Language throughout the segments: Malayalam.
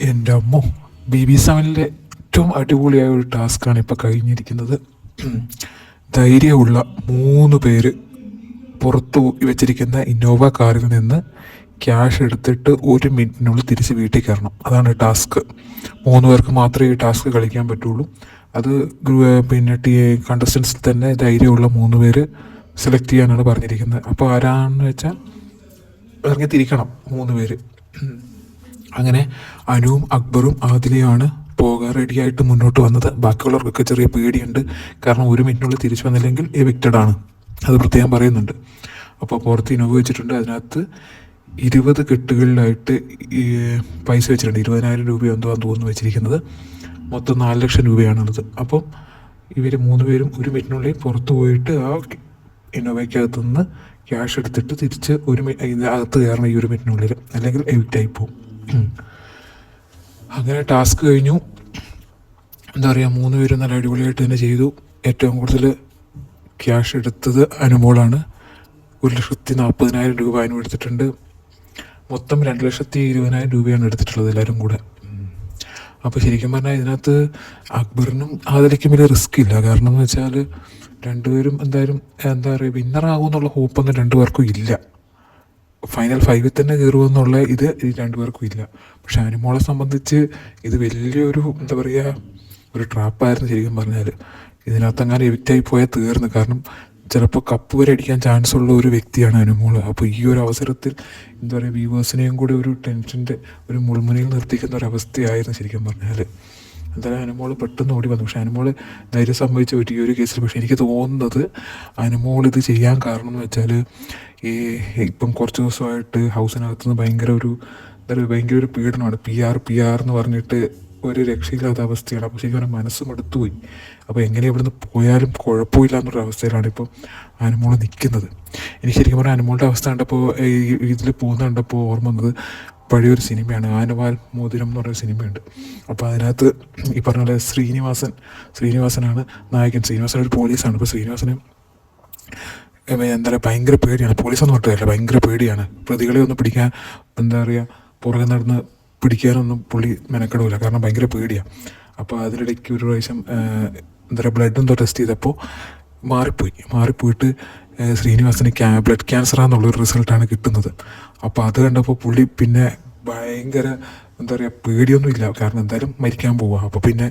എൻ്റെ അമ്മോ, BB7 ഏറ്റവും അടിപൊളിയായ ഒരു ടാസ്ക്കാണ് ഇപ്പോൾ കഴിഞ്ഞിരിക്കുന്നത്. ധൈര്യമുള്ള 3 പേര് പുറത്തു വെച്ചിരിക്കുന്ന ഇന്നോവ കാറിൽ നിന്ന് ക്യാഷ് എടുത്തിട്ട് 1 മിനിറ്റിനുള്ളിൽ തിരിച്ച് വീട്ടിൽ കയറണം. അതാണ് ടാസ്ക്. 3 പേർക്ക് മാത്രമേ ഈ ടാസ്ക് കളിക്കാൻ പറ്റുള്ളൂ. അത് പിന്നെ കണ്ടസ്റ്റൻസിൽ തന്നെ ധൈര്യമുള്ള 3 പേര് സെലക്ട് ചെയ്യാനാണ് പറഞ്ഞിരിക്കുന്നത്. അപ്പോൾ ആരാണെന്ന് വെച്ചാൽ ഇറങ്ങി തിരിക്കണം 3 പേര്. അങ്ങനെ അനുവും അക്ബറും ആദിലയുമാണ് പോകാൻ റെഡിയായിട്ട് മുന്നോട്ട് വന്നത്. ബാക്കിയുള്ളവർക്കൊക്കെ ചെറിയ പേടിയുണ്ട്, കാരണം 1 മിനിറ്റിനുള്ളിൽ തിരിച്ചു വന്നില്ലെങ്കിൽ എവിക്റ്റഡ് ആണ്. അത് പ്രത്യേകം പറയുന്നുണ്ട്. അപ്പോൾ പുറത്ത് ഇനോവ വെച്ചിട്ടുണ്ട്. അതിനകത്ത് 20 കെട്ടുകളിലായിട്ട് പൈസ വെച്ചിട്ടുണ്ട്. 20,000 രൂപ എന്തോന്ന് തോന്നുന്നു വെച്ചിരിക്കുന്നത്. മൊത്തം 4 ലക്ഷം രൂപയാണുള്ളത്. അപ്പം ഇവർ 3 പേരും 1 മിനിറ്റിനുള്ളിൽ പുറത്ത് പോയിട്ട് ആ ഇന്നോവയ്ക്കകത്തു നിന്ന് ക്യാഷ് എടുത്തിട്ട് തിരിച്ച് അകത്ത് കയറണം ഈ 1 മിനിറ്റിനുള്ളിൽ, അല്ലെങ്കിൽ എവിക്റ്റായി പോകും. അങ്ങനെ ടാസ്ക് കഴിഞ്ഞു. എന്താ പറയുക, 3 പേരും നല്ല അടിപൊളിയായിട്ട് തന്നെ ചെയ്തു. ഏറ്റവും കൂടുതൽ ക്യാഷ് എടുത്തത് അനുമോളാണ്. 1,40,000 രൂപ അനു എടുത്തിട്ടുണ്ട്. മൊത്തം 2,20,000 രൂപയാണ് എടുത്തിട്ടുള്ളത് എല്ലാവരും കൂടെ. അപ്പോൾ ശരിക്കും പറഞ്ഞാൽ ഇതിനകത്ത് അക്ബറിനും ആദിലയ്ക്കും വലിയ റിസ്ക് ഇല്ല. കാരണം എന്ന് വെച്ചാൽ രണ്ടുപേരും എന്തായാലും എന്താ പറയുക, വിന്നറാകുമെന്നുള്ള ഹോപ്പൊന്നും 2 പേർക്കും ഇല്ല. ഫൈനൽ 5 തന്നെ കയറുമെന്നുള്ള ഇത് 2 പേർക്കും ഇല്ല. പക്ഷെ അനുമോളെ സംബന്ധിച്ച് ഇത് വലിയൊരു എന്താ പറയുക, ഒരു ട്രാപ്പായിരുന്നു ശരിക്കും പറഞ്ഞാൽ. ഇതിനകത്ത് അങ്ങനെ എവിക്റ്റായി പോയാൽ തീർന്നു. കാരണം ചിലപ്പോൾ കപ്പ് വരെ അടിക്കാൻ ചാൻസ് ഉള്ള ഒരു വ്യക്തിയാണ് അനുമോള്. അപ്പോൾ ഈ ഒരു അവസരത്തിൽ എന്താ പറയുക, വ്യൂവേഴ്സിനെയും കൂടി ഒരു ടെൻഷൻ്റെ ഒരു മുൾമുനയിൽ നിർത്തിക്കുന്ന ഒരവസ്ഥയായിരുന്നു ശരിക്കും പറഞ്ഞാൽ. എന്തായാലും അനുമോള് പെട്ടെന്ന് ഓടി വന്നു. പക്ഷേ അനുമോള് ധൈര്യം സംഭവിച്ച ഈ ഒരു കേസിൽ പക്ഷേ എനിക്ക് തോന്നുന്നത് അനുമോൾ ഇത് ചെയ്യാൻ കാരണം എന്ന് വെച്ചാൽ, ഇപ്പം കുറച്ച് ദിവസമായിട്ട് ഹൗസിനകത്തുനിന്ന് ഭയങ്കര ഒരു പീഡനമാണ്. PR എന്ന് പറഞ്ഞിട്ട് ഒരു രക്ഷയില്ലാത്ത അവസ്ഥയാണ്. അപ്പോൾ ശരിക്കും പറഞ്ഞാൽ മനസ്സും എടുത്തുപോയി. അപ്പോൾ എങ്ങനെ ഇവിടുന്ന് പോയാലും കുഴപ്പമില്ല എന്നൊരു അവസ്ഥയിലാണ് ഇപ്പോൾ അനുമോൾ നിൽക്കുന്നത്. എനിക്ക് ശരിക്കും പറഞ്ഞാൽ അനുമോളുടെ അവസ്ഥ കണ്ടപ്പോൾ, ഇതിൽ പോകുന്ന കണ്ടപ്പോൾ ഓർമ്മ വന്നത് പഴയൊരു സിനിമയാണ്, ആനവാൽ മോതിരം എന്ന് പറഞ്ഞൊരു സിനിമയുണ്ട്. അപ്പോൾ അതിനകത്ത് ഈ പറഞ്ഞ പോലെ ശ്രീനിവാസനാണ് നായകൻ. ശ്രീനിവാസൻ ഒരു പോലീസാണ്. അപ്പോൾ ശ്രീനിവാസന് എന്താ പറയുക, ഭയങ്കര പേടിയാണ്. പോലീസൊന്നും പറഞ്ഞില്ല, ഭയങ്കര പേടിയാണ്. പ്രതികളെ ഒന്ന് പിടിക്കാൻ എന്താ പറയുക, പുറകെ നടന്ന് പിടിക്കാനൊന്നും പുള്ളി മെനക്കെടില്ല, കാരണം ഭയങ്കര പേടിയാണ്. അപ്പോൾ അതിനിടയ്ക്ക് ഒരു പ്രാവശ്യം എന്താ പറയുക, ബ്ലഡ് എന്തോ ടെസ്റ്റ് ചെയ്തപ്പോൾ മാറിപ്പോയിട്ട് ശ്രീനിവാസന് ബ്ലഡ് ക്യാൻസറാന്നുള്ളൊരു റിസൾട്ടാണ് കിട്ടുന്നത്. അപ്പോൾ അത് കണ്ടപ്പോൾ പുള്ളി പിന്നെ ഭയങ്കര എന്താ പറയുക, പേടിയൊന്നും ഇല്ല, കാരണം എന്തായാലും മരിക്കാൻ പോവുക. അപ്പോൾ പിന്നെ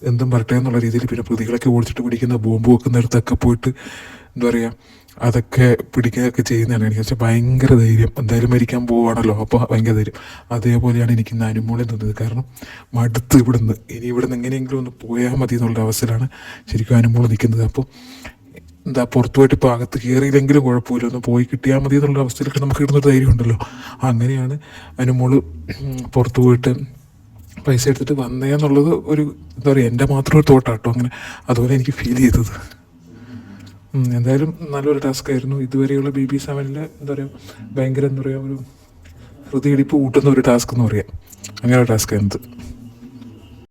എന്തും പറട്ടെ എന്നുള്ള രീതിയിൽ പിന്നെ പ്രതികളൊക്കെ ഓടിച്ചിട്ട് പിടിക്കുന്ന ബോംബ് വെക്കുന്നിടത്തൊക്കെ പോയിട്ട് എന്താ പറയുക, അതൊക്കെ പിടിക്കുകയൊക്കെ ചെയ്യുന്നതാണ്. എനിക്ക് വെച്ചാൽ ഭയങ്കര ധൈര്യം, എന്തായാലും മരിക്കാൻ പോവുകയാണല്ലോ, അപ്പോൾ ഭയങ്കര ധൈര്യം. അതേപോലെയാണ് എനിക്ക് ഇന്ന് അനുമോളെ തോന്നുന്നത്. കാരണം മടുത്ത് ഇനി ഇവിടുന്ന് എങ്ങനെയെങ്കിലും ഒന്ന് പോയാൽ മതി എന്നുള്ള അവസ്ഥയിലാണ് ശരിക്കും അനുമോൾ നിൽക്കുന്നത്. അപ്പോൾ എന്താ, പുറത്തു പോയിട്ട് ഇപ്പോൾ അകത്ത് കയറിയില്ലെങ്കിലും കുഴപ്പമില്ല, ഒന്ന് പോയി കിട്ടിയാൽ മതി എന്നുള്ള അവസ്ഥയിലൊക്കെ നമുക്ക് കിട്ടുന്നൊരു ധൈര്യം ഉണ്ടല്ലോ. അങ്ങനെയാണ് അനുമോൾ പുറത്തു പോയിട്ട് പൈസ എടുത്തിട്ട് വന്നേന്നുള്ളത് ഒരു എന്താ പറയുക, എൻ്റെ മാത്രം ഒരു തോട്ടാട്ടോ അങ്ങനെ, അതുപോലെ എനിക്ക് ഫീൽ ചെയ്തത്. എന്തായാലും നല്ലൊരു ടാസ്ക് ആയിരുന്നു. ഇതുവരെയുള്ള BB7 എന്താ പറയുക, ഭയങ്കര എന്താ പറയുക, ഒരു ഹൃദയടിപ്പ് കൂട്ടുന്ന ഒരു ടാസ്ക് എന്ന് പറയാം. അങ്ങനെ ഒരു ടാസ്ക് ആയിരുന്നു.